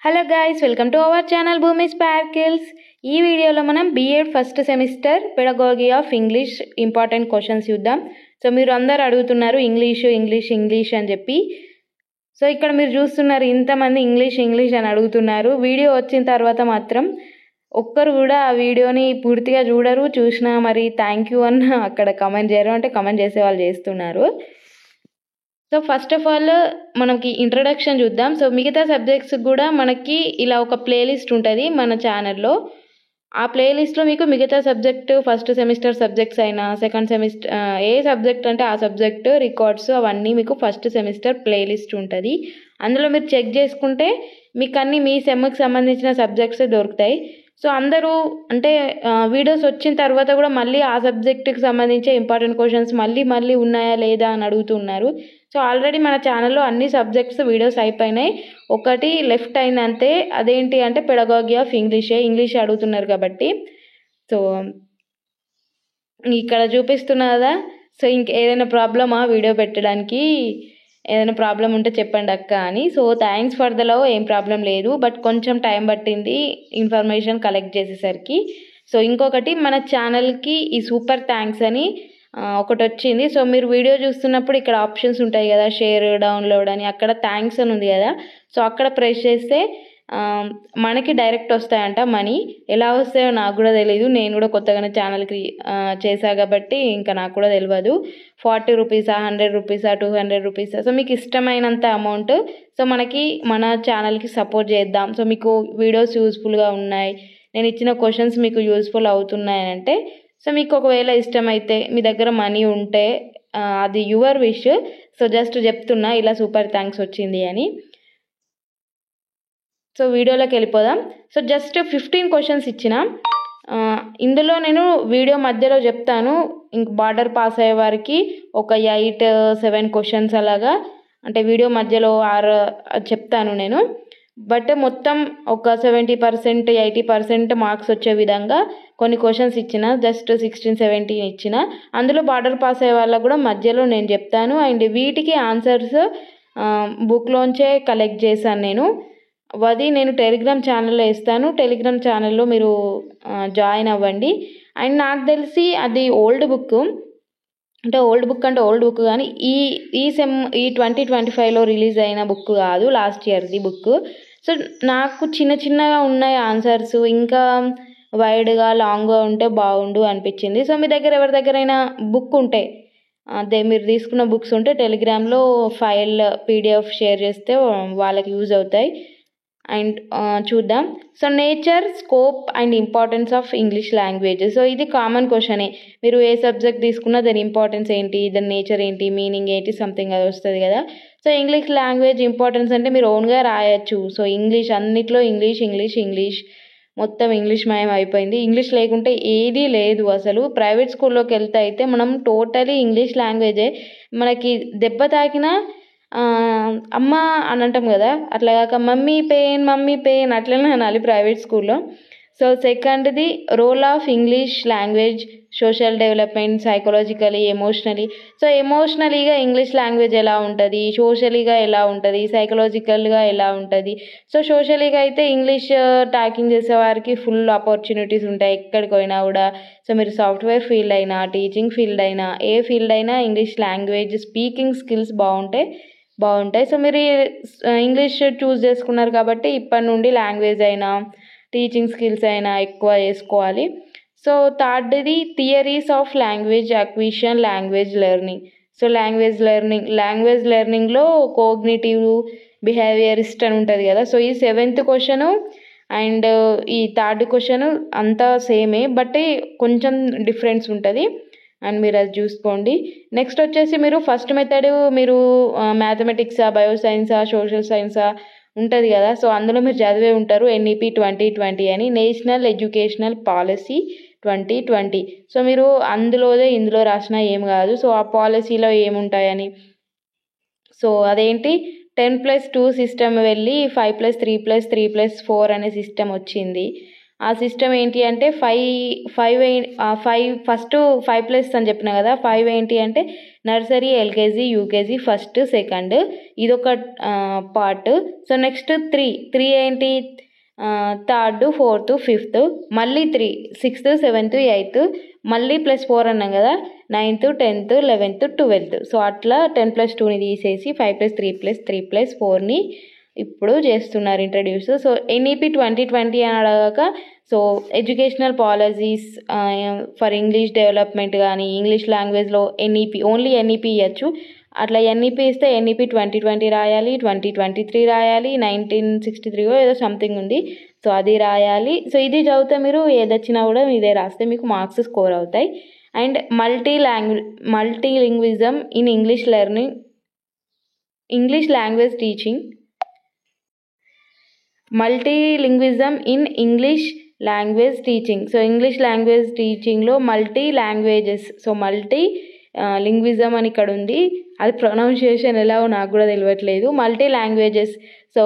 Hello guys, welcome to our channel Bhoomi sparkles. ఈ వీడియోలో మనం BEd first semester pedagogy of English important questions చూద్దాం. So మీరు అందరు అడుగుతున్నారు ఇంగ్లీష్ అని చెప్పి. సో ఇక్కడ మీరు చూస్తున్నారు ఇంతమంది ఇంగ్లీష్ అని అడుగుతున్నారు. వీడియో వచ్చిన తర్వాత మాత్రం ఒక్కరు కూడా ఆ వీడియోని పూర్తిగా చూడరు. చూసినా మరి థ్యాంక్ యూ అన్న అక్కడ కమెంట్ చేయరు, అంటే కమెంట్ చేసే వాళ్ళు చేస్తున్నారు. సో ఫస్ట్ ఆఫ్ ఆల్ మనకి ఇంట్రడక్షన్ చూద్దాం. సో మిగతా సబ్జెక్ట్స్ కూడా మనకి ఇలా ఒక ప్లేలిస్ట్ ఉంటుంది మన ఛానల్లో. ఆ ప్లేలిస్ట్లో మీకు మిగతా సబ్జెక్టు ఫస్ట్ సెమిస్టర్ సబ్జెక్ట్స్ అయినా సెకండ్ సెమిస్టర్ ఏ సబ్జెక్ట్ అంటే ఆ సబ్జెక్టు రికార్డ్స్ అవన్నీ మీకు ఫస్ట్ సెమిస్టర్ ప్లేలిస్ట్ ఉంటుంది. అందులో మీరు చెక్ చేసుకుంటే మీకు అన్నీ మీ సెమ్కి సంబంధించిన సబ్జెక్ట్స్ దొరుకుతాయి. సో అందరూ అంటే వీడియోస్ వచ్చిన తర్వాత కూడా మళ్ళీ ఆ సబ్జెక్టుకి సంబంధించే ఇంపార్టెంట్ క్వశ్చన్స్ మళ్ళీ ఉన్నాయా లేదా అని అడుగుతున్నారు. సో ఆల్రెడీ మన ఛానల్లో అన్ని సబ్జెక్ట్స్ వీడియోస్ అయిపోయినాయి, ఒకటి లెఫ్ట్ అయింది అంతే. అదేంటి అంటే పెడగాగీ ఆఫ్ ఇంగ్లీష్ అడుగుతున్నారు కాబట్టి. సో ఇక్కడ చూపిస్తున్నా కదా. సో ఏదైనా ప్రాబ్లమా వీడియో పెట్టడానికి, ఏదైనా ప్రాబ్లం ఉంటే చెప్పండి అక్క అని. So thanks for the love, ఏం ప్రాబ్లం లేదు, బట్ కొంచెం టైం పట్టింది ఇన్ఫర్మేషన్ కలెక్ట్ చేసేసరికి. సో ఇంకొకటి మన ఛానల్కి ఈ సూపర్ థ్యాంక్స్ అని ఒకటి వచ్చింది. సో మీరు వీడియో చూస్తున్నప్పుడు ఇక్కడ ఆప్షన్స్ ఉంటాయి కదా, షేర్, డౌన్లోడ్ అని, అక్కడ థ్యాంక్స్ అని ఉంది కదా. సో అక్కడ ప్రెస్ చేస్తే మనకి డైరెక్ట్ వస్తాయంట మనీ. ఎలా వస్తాయో నాకు కూడా తెలియదు, నేను కూడా కొత్తగానే ఛానల్కి చేశా కాబట్టి ఇంకా నాకు కూడా తెలియదు. 40 రూపీసా, 100 రూపీసా, 200 రూపీసా, సో మీకు ఇష్టమైనంత అమౌంట్. సో మన ఛానల్కి సపోర్ట్ చేద్దాం. సో మీకు వీడియోస్ యూస్ఫుల్గా ఉన్నాయి, నేను ఇచ్చిన క్వశ్చన్స్ మీకు యూస్ఫుల్ అవుతున్నాయి అంటే, సో మీకు ఒకవేళ ఇష్టమైతే మీ దగ్గర మనీ ఉంటే అది యువర్ విష్. సో జస్ట్ చెప్తున్నా ఇలా సూపర్ థ్యాంక్స్ వచ్చింది అని. సో వీడియోలోకి వెళ్ళిపోదాం. సో జస్ట్ 15 క్వశ్చన్స్ ఇచ్చిన. ఇందులో నేను వీడియో మధ్యలో చెప్తాను, ఇంక బార్డర్ పాస్ అయ్యే వారికి ఒక 8-7 క్వశ్చన్స్ అలాగా, అంటే వీడియో మధ్యలో 6 చెప్తాను నేను. బట్ మొత్తం ఒక 70% 80% మార్క్స్ వచ్చే విధంగా కొన్ని క్వశ్చన్స్ ఇచ్చిన, జస్ట్ 16-17 ఇచ్చిన. అందులో బార్డర్ పాస్ అయ్యే వాళ్ళకు కూడా మధ్యలో నేను చెప్తాను. అండ్ వీటికి ఆన్సర్స్ బుక్లోంచే కలెక్ట్ చేశాను నేను. అది నేను టెలిగ్రామ్ ఛానల్లో ఇస్తాను, టెలిగ్రామ్ ఛానల్లో మీరు జాయిన్ అవ్వండి. అండ్ నాకు తెలిసి అది ఓల్డ్ బుక్ అంటే ఓల్డ్ బుక్ కానీ ఈ 2025లో రిలీజ్ అయిన బుక్ కాదు, లాస్ట్ ఇయర్ది బుక్. సో నాకు చిన్నగా ఉన్నాయి ఆన్సర్స్, ఇంకా వైడ్గా లాంగ్గా ఉంటే బాగుండు అనిపించింది. సో మీ దగ్గర ఎవరి దగ్గరైనా బుక్ ఉంటే, అదే మీరు తీసుకున్న బుక్స్ ఉంటే టెలిగ్రామ్లో ఫైల్ PDF షేర్ చేస్తే వాళ్ళకి యూజ్ అవుతాయి. అండ్ చూద్దాం. So nature, scope and importance of English language. So ఇది కామన్ క్వశ్చనే, మీరు ఏ సబ్జెక్ట్ తీసుకున్నా దాని ఇంపార్టెన్స్ ఏంటి, దాని నేచర్ ఏంటి, మీనింగ్ ఏంటి, సంథింగ్ అది వస్తుంది కదా. సో ఇంగ్లీష్ లాంగ్వేజ్ ఇంపార్టెన్స్ అంటే మీరు ఓన్గా రాయొచ్చు. సో ఇంగ్లీష్ అన్నిట్లో ఇంగ్లీష్ మొత్తం ఇంగ్లీష్ మయం అయిపోయింది. ఇంగ్లీష్ లేకుంటే ఏదీ లేదు అసలు. ప్రైవేట్ స్కూల్లోకి వెళ్తే అయితే మనం టోటలీ ఇంగ్లీష్ లాంగ్వేజే. మనకి దెబ్బ తాకినా అమ్మ అని అంటాం కదా, అట్లా కాక మమ్మీ పెయిన్ అట్లనే అనాలి ప్రైవేట్ స్కూల్లో. సో సెకండ్ది role of English language, social development, psychologically, emotionally. So ఎమోషనలీగా ఇంగ్లీష్ లాంగ్వేజ్ ఎలా ఉంటుంది, సోషలీగా ఎలా ఉంటుంది, సైకలాజికల్గా ఎలా ఉంటుంది. సో సోషలీగా అయితే ఇంగ్లీష్ టాకింగ్ చేసే వారికి ఫుల్ ఆపర్చునిటీస్ ఉంటాయి ఎక్కడికి పోయినా కూడా. సో మీరు సాఫ్ట్వేర్ ఫీల్డ్ అయినా, టీచింగ్ ఫీల్డ్ అయినా, ఏ ఫీల్డ్ అయినా ఇంగ్లీష్ లాంగ్వేజ్ స్పీకింగ్ స్కిల్స్ బాగుంటాయి. సో మీరు ఇంగ్లీష్ చూస్ చేసుకున్నారు కాబట్టి ఇప్పటి నుండి లాంగ్వేజ్ అయినా టీచింగ్ స్కిల్స్ అయినా ఎక్కువ చేసుకోవాలి. సో థర్డ్ది theories of language acquisition, language learning. So language లెర్నింగ్లో కోగ్నిటివ్, బిహేవియరిస్ట్ అని ఉంటుంది కదా. సో ఈ 7th క్వశ్చన్ అండ్ ఈ 3rd క్వశ్చన్ అంతా సేమే, బట్ కొంచెం డిఫరెన్స్ ఉంటుంది అండ్ మీరు అది చూసుకోండి. నెక్స్ట్ వచ్చేసి మీరు ఫస్ట్ మెథడ్ మీరు మ్యాథమెటిక్సా, బయోసైన్సా, సోషల్ సైన్సా ఉంటుంది కదా. సో అందులో మీరు చదివే ఉంటారు NEP 2020 అని, నేషనల్ ఎడ్యుకేషనల్ పాలసీ 2020. సో మీరు ఇందులో రాసినా ఏం కాదు. సో ఆ పాలసీలో ఏముంటాయని, సో అదేంటి 10+2 సిస్టమ్ వెళ్ళి 5+3+3+4 అనే సిస్టమ్ వచ్చింది. ఆ సిస్టమ్ ఏంటి అంటే 5 ఫస్ట్ 5+ అని చెప్పిన కదా, 5 ఏంటి అంటే nursery, LKG, UKG first, second, ఇదొక పార్ట్. సో నెక్స్ట్ త్రీ ఏంటి, థర్డ్, ఫోర్త్, ఫిఫ్త్, మళ్ళీ 3 6th, 7th, 8th, మళ్ళీ +4 అన్నాం కదా, 9th, 10th, 11th, 12th. So అట్లా 10+2ని తీసేసి 5+3+3+4ని ఇప్పుడు చేస్తున్నారు ఇంట్రడ్యూస్. సో ఎన్ఈపి 2020 అని అడగాక, so educational policies for English development కానీ ఇంగ్లీష్ లాంగ్వేజ్లో ఎన్ఈపి, ఓన్లీ ఎన్ఈపి ఇవ్వచ్చు. అట్లా ఎన్ఈపి ఇస్తే ఎన్ఈపి 2020 రాయాలి, 2023 రాయాలి, 1963 ఏదో సంథింగ్ ఉంది, సో అది రాయాలి. సో ఇది చదివితే మీరు ఏదొచ్చినా కూడా ఇదే రాస్తే మీకు మార్క్స్ స్కోర్ అవుతాయి. And multilingualism in English learning, English language teaching, multilingualism in English language teaching. So English language టీచింగ్లో multi languages, so multilingualism అని ఇక్కడ ఉంది, అది ప్రొనౌన్సియేషన్ ఎలాగో నాకు కూడా తెలియట్లేదు. మల్టీ లాంగ్వేజెస్, సో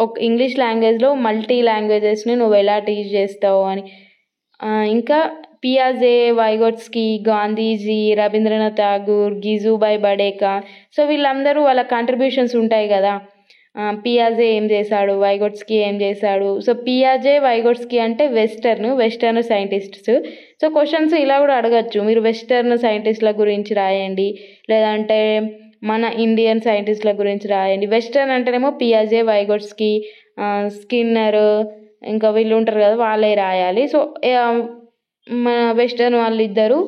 ఒక ఇంగ్లీష్ లాంగ్వేజ్లో మల్టీ లాంగ్వేజెస్ని నువ్వు ఎలా టీచ్ చేస్తావు అని. ఇంకా పియాజే, వైగోట్స్కీ, గాంధీజీ, రవీంద్రనాథ్ ఠాగూర్, గిజుభాయ్ బడేకా, సో వీళ్ళందరూ వాళ్ళ కంట్రిబ్యూషన్స్ ఉంటాయి కదా. పియాజే ఏం చేశాడు, వైగోట్స్కీ ఏం చేశాడు. సో పియాజే, వైగోట్స్కీ అంటే వెస్టర్న్ సైంటిస్ట్స్. సో క్వశ్చన్స్ ఇలా కూడా అడగచ్చు, మీరు వెస్టర్న్ సైంటిస్ట్ల గురించి రాయండి, లేదంటే మన ఇండియన్ సైంటిస్ట్ల గురించి రాయండి. వెస్టర్న్ అంటేనేమో పియాజే, వైగోట్స్కీ, స్కిన్నర్, ఇంకా వీళ్ళు ఉంటారు కదా, వాళ్ళే రాయాలి. సో మన వెస్టర్న్ వాళ్ళు ఇద్దరు,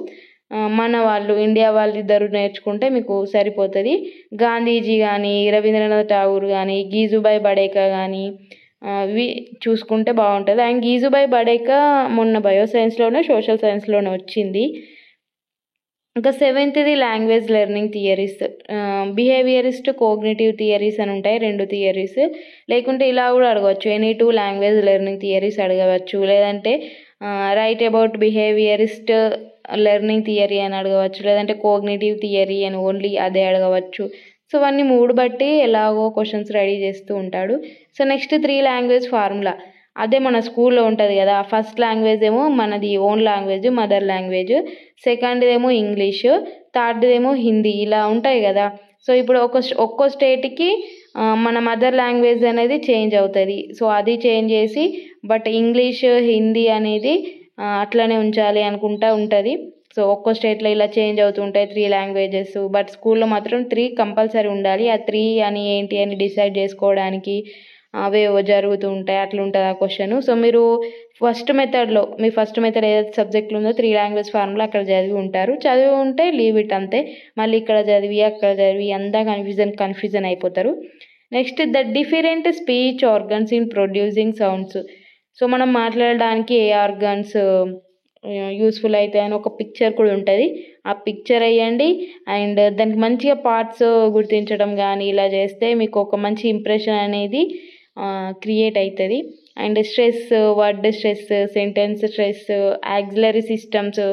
మన వాళ్ళు ఇండియా వాళ్ళు ఇద్దరు నేర్చుకుంటే మీకు సరిపోతుంది. గాంధీజీ కానీ, రవీంద్రనాథ్ ఠాగూర్ కానీ, గిజుభాయ్ బడేకా కానీ ఇవి చూసుకుంటే బాగుంటుంది. అండ్ గిజుభాయ్ బడేకా మొన్న బయోసైన్స్లోనే సోషల్ సైన్స్లోనే వచ్చింది. ఇంకా 7th language learning theories, behaviourist, cognitive theories అని ఉంటాయి, 2 థియరీస్. లేకుంటే ఇలా కూడా అడగవచ్చు, ఎనీ 2 లాంగ్వేజ్ లెర్నింగ్ థియరీస్ అడగవచ్చు, లేదంటే write about behaviourist learning theory అని అడగవచ్చు, లేదంటే కోగ్నిటివ్ థియరీ అని ఓన్లీ అదే అడగవచ్చు. సో అవన్నీ 3 బట్టి ఎలాగో క్వశ్చన్స్ రెడీ చేస్తూ ఉంటాడు. సో నెక్స్ట్ 3 లాంగ్వేజ్ ఫార్ములా, అదే మన స్కూల్లో ఉంటుంది కదా. ఫస్ట్ లాంగ్వేజ్ ఏమో మనది own language, mother language, second ఏమో ఇంగ్లీష్, థర్డ్ ఏమో హిందీ, ఇలా ఉంటాయి కదా. సో ఇప్పుడు ఒక్కో స్టేట్కి మన మదర్ లాంగ్వేజ్ అనేది చేంజ్ అవుతుంది. సో అది చేంజ్ చేసి బట్ ఇంగ్లీష్, హిందీ అనేది అట్లనే ఉంచాలి అనుకుంటా ఉంటుంది. సో ఒక్కో స్టేట్లో ఇలా చేంజ్ అవుతుంటాయి 3 లాంగ్వేజెస్, బట్ స్కూల్లో మాత్రం 3 కంపల్సరీ ఉండాలి. ఆ 3 అని ఏంటి అని డిసైడ్ చేసుకోవడానికి అవే జరుగుతూ ఉంటాయి, అట్లా ఉంటుంది ఆ క్వశ్చన్. సో మీరు మీ ఫస్ట్ మెథడ్ ఏదైతే సబ్జెక్టులు ఉందో 3 లాంగ్వేజ్ ఫార్ములా అక్కడ చదివి ఉంటే లీవ్ ఇట్ అంతే. మళ్ళీ ఇక్కడ చదివి అక్కడ చదివి అంతా కన్ఫ్యూజన్ అయిపోతారు. Next the different speech organs in producing sounds. So మనం మాట్లాడడానికి ఏ ఆర్గన్స్ యూస్ఫుల్ అవుతాయి అని ఒక పిక్చర్ కూడా ఉంటుంది, ఆ పిక్చర్ వేయండి. అండ్ దానికి మంచిగా పార్ట్స్ గుర్తించడం కానీ ఇలా చేస్తే మీకు ఒక మంచి ఇంప్రెషన్ అనేది క్రియేట్ అవుతుంది. And stress, word stress, sentence stress, auxiliary systems,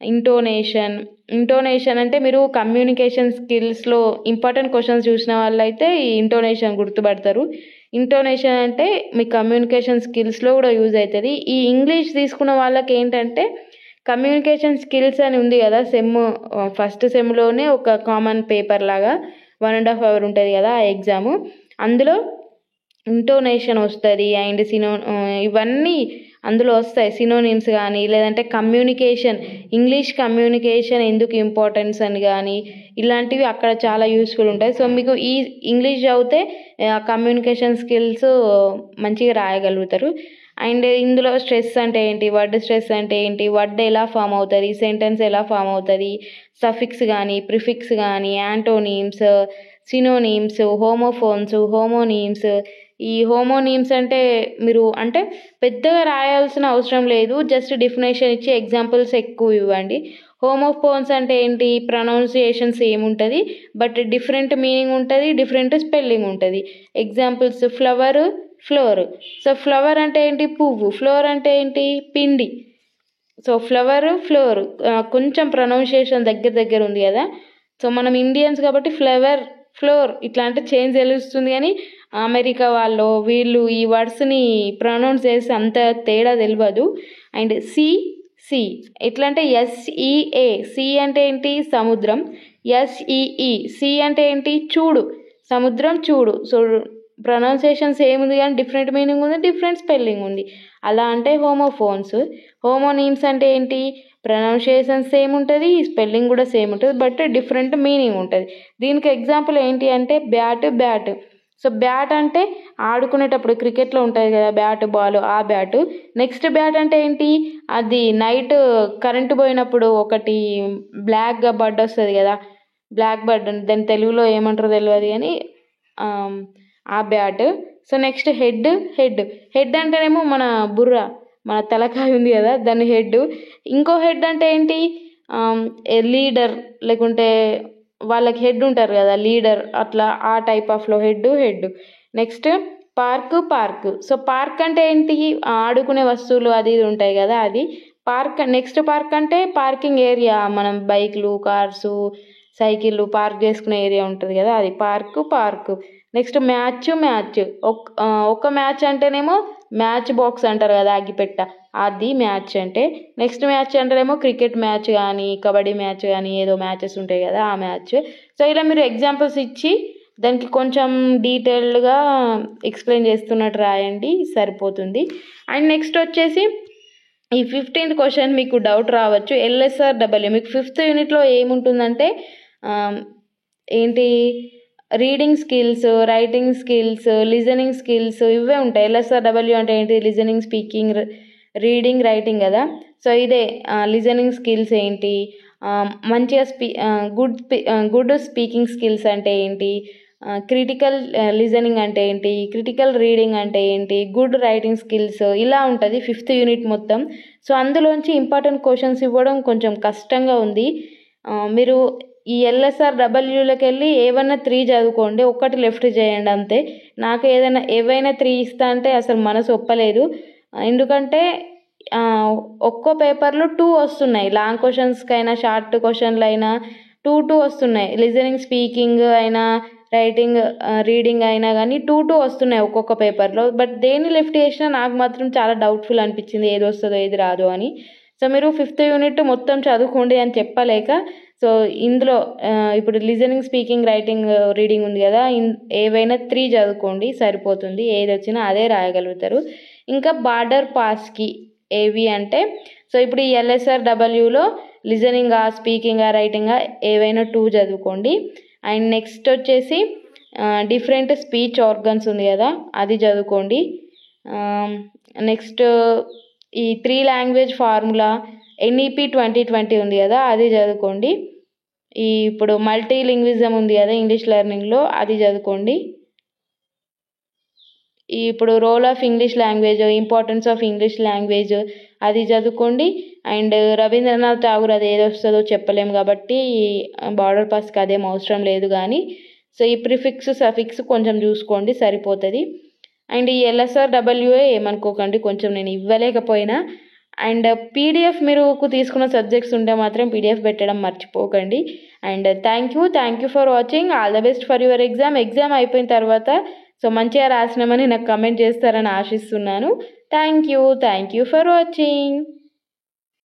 intonation అంటే మీరు కమ్యూనికేషన్ స్కిల్స్లో ఇంపార్టెంట్ క్వశ్చన్స్ చూసిన వాళ్ళైతే ఈ ఇంటోనేషన్ గుర్తుపడతారు. ఇంటోనేషన్ అంటే మీ కమ్యూనికేషన్ స్కిల్స్లో కూడా యూజ్ అవుతుంది. ఈ ఇంగ్లీష్ తీసుకున్న వాళ్ళకి ఏంటంటే కమ్యూనికేషన్ స్కిల్స్ అని ఉంది కదా, ఫస్ట్ సెమ్లోనే ఒక కామన్ పేపర్ లాగా 1.5 hour ఉంటుంది కదా ఆ ఎగ్జామ్, అందులో ఇంటోనేషన్ వస్తుంది. అండ్ ఇవన్నీ అందులో వస్తాయి, సినోనిమ్స్ కానీ, లేదంటే ఇంగ్లీష్ కమ్యూనికేషన్ ఎందుకు ఇంపార్టెన్స్ అని కానీ, ఇలాంటివి అక్కడ చాలా యూస్ఫుల్ ఉంటాయి. సో మీకు ఈ ఇంగ్లీష్ చదివితే కమ్యూనికేషన్ స్కిల్స్ మంచిగా రాయగలుగుతారు. అండ్ ఇందులో స్ట్రెస్ అంటే ఏంటి, వర్డ్ స్ట్రెస్ అంటే ఏంటి, వర్డ్ ఎలా ఫామ్ అవుతుంది, సెంటెన్స్ ఎలా ఫామ్ అవుతుంది, సఫిక్స్ కానీ, ప్రిఫిక్స్ కానీ, యాంటోనీమ్స్, సినోనీమ్స్, హోమోనీమ్స్. ఈ హోమోనీమ్స్ అంటే మీరు అంటే పెద్దగా రాయాల్సిన అవసరం లేదు, జస్ట్ డెఫినేషన్ ఇచ్చి ఎగ్జాంపుల్స్ ఎక్కువ ఇవ్వండి. హోమోఫోన్స్ అంటే ఏంటి, ప్రొనౌన్సియేషన్ సేమ్ ఉంటుంది బట్ డిఫరెంట్ మీనింగ్ ఉంటుంది, డిఫరెంట్ స్పెల్లింగ్ ఉంటుంది. Examples flower, floor. So flower అంటే ఏంటి, పువ్వు. ఫ్లోర్ అంటే ఏంటి, పిండి. సో ఫ్లవర్, ఫ్లోర్ కొంచెం ప్రొనౌన్సియేషన్ దగ్గర ఉంది కదా. సో మనం ఇండియన్స్ కాబట్టి ఫ్లవర్, ఫ్లోర్ ఇట్లా అంటే చేంజ్ తెలుస్తుంది, కానీ అమెరికా వాళ్ళు వీళ్ళు ఈ వర్డ్స్ని ప్రొనౌన్స్ చేసి అంత తేడా తెలియదు. అండ్ సి ఎట్లా అంటే SEA, సి అంటే ఏంటి, సముద్రం. SEE. సి అంటే ఏంటి? చూడు, సముద్రం చూడు. సో ప్రొనౌన్సియేషన్ సేమ్ ఉంది కానీ డిఫరెంట్ మీనింగ్ ఉంది, డిఫరెంట్ స్పెల్లింగ్ ఉంది. అలా అంటే హోమోఫోన్స్. హోమోనీమ్స్ అంటే ఏంటి? ప్రొనౌన్సియేషన్ సేమ్ ఉంటుంది, స్పెల్లింగ్ కూడా సేమ్ ఉంటుంది, బట్ డిఫరెంట్ మీనింగ్ ఉంటుంది. దీనికి ఎగ్జాంపుల్ ఏంటి అంటే బ్యాట్. సో బ్యాట్ అంటే ఆడుకునేటప్పుడు క్రికెట్లో ఉంటుంది కదా బ్యాట్ బాల్, ఆ బ్యాట్. నెక్స్ట్ బ్యాట్ అంటే ఏంటి? అది నైట్ కరెంటు పోయినప్పుడు ఒకటి బ్లాక్గా బర్డ్ వస్తుంది కదా, బ్లాక్ బర్డ్, దాని తెలుగులో ఏమంటారో తెలియదు కానీ ఆ బ్యాట్. సో నెక్స్ట్ హెడ్ అంటేనేమో మన బుర్ర, మన తలకాయ ఉంది కదా దాని హెడ్. ఇంకో హెడ్ అంటే ఏంటి? లీడర్, లేకుంటే వాళ్ళకి హెడ్ ఉంటారు కదా లీడర్, అట్లా ఆ టైప్ ఆఫ్లో head. Next park. So park అంటే ఏంటి? ఆడుకునే వస్తువులు అది ఇది ఉంటాయి కదా అది పార్క్. నెక్స్ట్ పార్క్ అంటే పార్కింగ్ ఏరియా, మనం బైక్లు, కార్సు, సైకిళ్ళు పార్క్ చేసుకునే ఏరియా ఉంటుంది కదా అది పార్క్. Next match. ఒక మ్యాచ్ అంటేనేమో మ్యాచ్ బాక్స్ అంటారు కదా అగ్గిపెట్ట, అది మ్యాచ్ అంటే. నెక్స్ట్ మ్యాచ్ అంటేనేమో క్రికెట్ మ్యాచ్ కానీ, కబడ్డీ మ్యాచ్ కానీ, ఏదో మ్యాచెస్ ఉంటాయి కదా ఆ మ్యాచ్. సో ఇలా మీరు ఎగ్జాంపుల్స్ ఇచ్చి దానికి కొంచెం డీటెయిల్డ్గా ఎక్స్ప్లెయిన్ చేస్తున్నట్టు రాయండి, సరిపోతుంది. అండ్ నెక్స్ట్ వచ్చేసి ఈ 15th క్వశ్చన్ మీకు డౌట్ రావచ్చు, LSRW. మీకు 5th యూనిట్లో ఏముంటుందంటే ఏంటి? Reading skills, writing skills, listening skills, ఇవే ఉంటాయి. LSRW అంటే ఏంటి? లిజనింగ్, స్పీకింగ్, రీడింగ్, రైటింగ్ కదా. సో ఇదే లిజనింగ్ స్కిల్స్ ఏంటి, మంచిగా గుడ్ స్పీకింగ్ స్కిల్స్ అంటే ఏంటి, క్రిటికల్ లిజనింగ్ అంటే ఏంటి, క్రిటికల్ రీడింగ్ అంటే ఏంటి, గుడ్ రైటింగ్ స్కిల్స్, ఇలా ఉంటుంది 5th యూనిట్ మొత్తం. సో అందులోంచి ఇంపార్టెంట్ క్వశ్చన్స్ ఇవ్వడం కొంచెం కష్టంగా ఉంది. మీరు ఈ LSRWలోకి వెళ్ళి ఏవైనా 3 చదువుకోండి, ఒక్కటి లెఫ్ట్ చేయండి అంతే. నాకు ఏవైనా 3 ఇస్తా అంటే అసలు మనసు ఒప్పలేదు. ఎందుకంటే ఒక్కో పేపర్లో 2 వస్తున్నాయి, లాంగ్ క్వశ్చన్స్కైనా షార్ట్ క్వశ్చన్లు అయినా 2 వస్తున్నాయి. లిజనింగ్, స్పీకింగ్ అయినా, రైటింగ్, రీడింగ్ అయినా కానీ 2 వస్తున్నాయి ఒక్కొక్క పేపర్లో. బట్ దేన్ని లెఫ్ట్ చేసినా నాకు మాత్రం చాలా డౌట్ఫుల్ అనిపించింది, ఏది వస్తుందో ఏది రాదో అని. సో మీరు 5th యూనిట్ మొత్తం చదువుకోండి అని చెప్పలేక, సో ఇందులో ఇప్పుడు లిజనింగ్, స్పీకింగ్, రైటింగ్, రీడింగ్ ఉంది కదా, ఏవైనా 3 చదువుకోండి సరిపోతుంది, ఏది వచ్చినా అదే రాయగలుగుతారు. ఇంకా బార్డర్ పాస్కి ఏవి అంటే, సో ఇప్పుడు ఈ LSRWలో లిజనింగా, స్పీకింగా, రైటింగా ఏవైనా 2 చదువుకోండి. అండ్ నెక్స్ట్ వచ్చేసి డిఫరెంట్ స్పీచ్ ఆర్గన్స్ ఉంది కదా అది చదువుకోండి. నెక్స్ట్ ఈ 3 లాంగ్వేజ్ ఫార్ములా, NEP 2020 ఉంది కదా అది చదువుకోండి. ఇప్పుడు మల్టీ లింగ్విజం ఉంది కదా ఇంగ్లీష్ లెర్నింగ్లో, అది చదువుకోండి. ఇప్పుడు role of English language, importance of English language, అది చదువుకోండి. అండ్ రవీంద్రనాథ్ ఠాగూర్ అది ఏది వస్తుందో చెప్పలేము కాబట్టి బార్డర్ పాస్కి అదేం అవసరం లేదు కానీ, సో ఈ ప్రిఫిక్స్, సఫిక్స్ కొంచెం చూసుకోండి సరిపోతుంది. అండ్ ఈ LSRWA ఏమనుకోకండి, కొంచెం నేను ఇవ్వలేకపోయినా. అండ్ PDF మీరు తీసుకున్న సబ్జెక్ట్స్ ఉంటే మాత్రం PDF పెట్టడం మర్చిపోకండి. And thank you for watching. All the best for your exam అయిపోయిన తర్వాత సో మంచిగా రాసినామని నాకు కమెంట్ చేస్తారని ఆశిస్తున్నాను. Thank you for watching.